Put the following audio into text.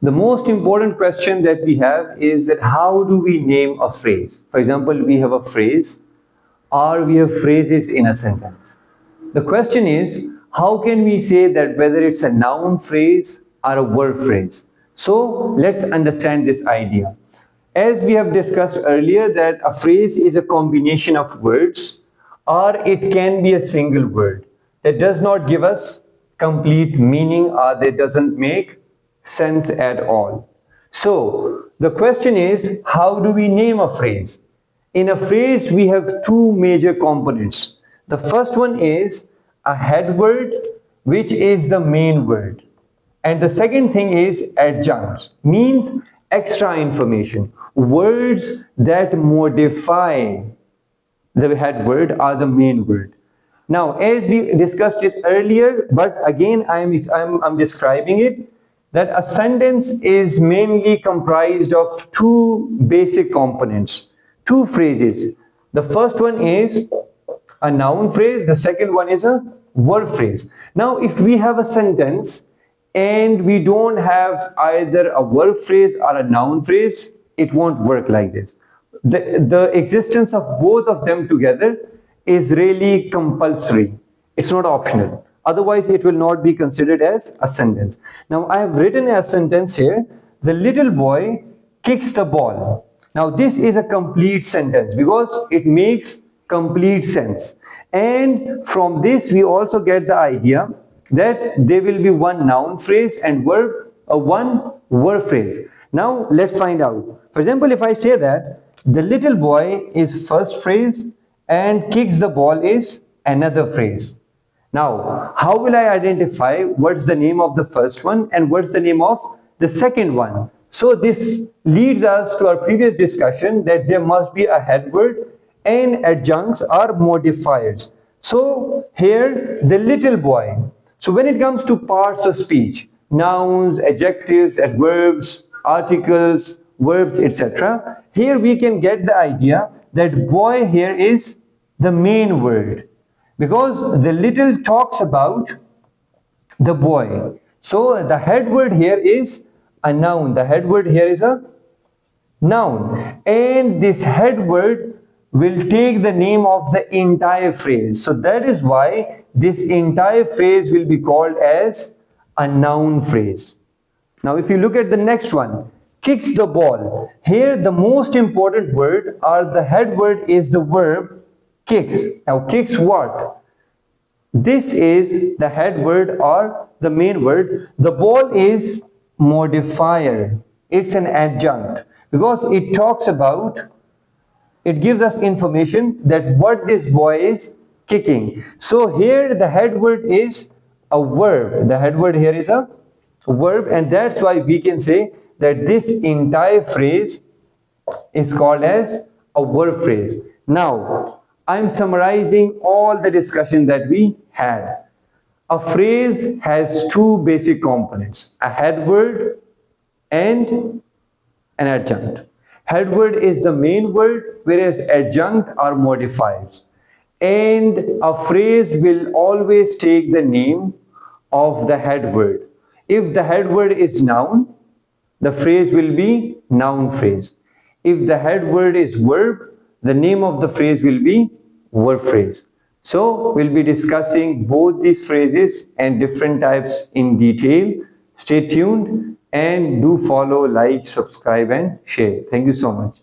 The most important question that we have is that how do we name a phrase? For example, we have a phrase or we have phrases in a sentence. The question is, how can we say that whether it's a noun phrase or a verb phrase? So let's understand this idea. As we have discussed earlier, that a phrase is a combination of words or it can be a single word that does not give us complete meaning or that doesn't make sense at all. So the question is, how do we name a phrase? In a phrase, we have two major components. The first one is a head word, which is the main word. And the second thing is adjuncts, means extra information. Words that modify the head word or the main word. Now, as we discussed it earlier, but again I'm describing it, that a sentence is mainly comprised of two basic components, two phrases. The first one is a noun phrase, the second one is a verb phrase. Now, if we have a sentence and we don't have either a verb phrase or a noun phrase, it won't work like this. The existence of both of them together is really compulsory. It's not optional. Otherwise, it will not be considered as a sentence. Now, I have written a sentence here. The little boy kicks the ball. Now, this is a complete sentence because it makes complete sense. And from this, we also get the idea that there will be one noun phrase and one verb phrase. Now, let's find out. For example, if I say that the little boy is first phrase and kicks the ball is another phrase. Now, how will I identify what's the name of the first one and what's the name of the second one? So this leads us to our previous discussion that there must be a head word and adjuncts or modifiers. So here, the little boy. So when it comes to parts of speech, nouns, adjectives, adverbs, articles, verbs, etc., here we can get the idea that boy here is the main word, because the little talks about the boy. So the head word here is a noun. The head word here is a noun. And this head word will take the name of the entire phrase. So that is why this entire phrase will be called as a noun phrase. Now if you look at the next one, kicks the ball. Here the most important word or the head word is the verb kicks. Now kicks what? This is the head word or the main word. The ball is modifier. It's an adjunct because it talks about, it gives us information that what this boy is kicking. So here the head word is a verb. The head word here is a verb, and that's why we can say that this entire phrase is called as a verb phrase. Now, I'm summarizing all the discussion that we had. A phrase has two basic components, a head word and an adjunct. Head word is the main word, whereas adjunct are modifiers. And a phrase will always take the name of the head word. If the head word is noun, the phrase will be noun phrase. If the head word is verb, the name of the phrase will be verb phrase. So we'll be discussing both these phrases and different types in detail. Stay tuned and do follow, like, subscribe and share. Thank you so much.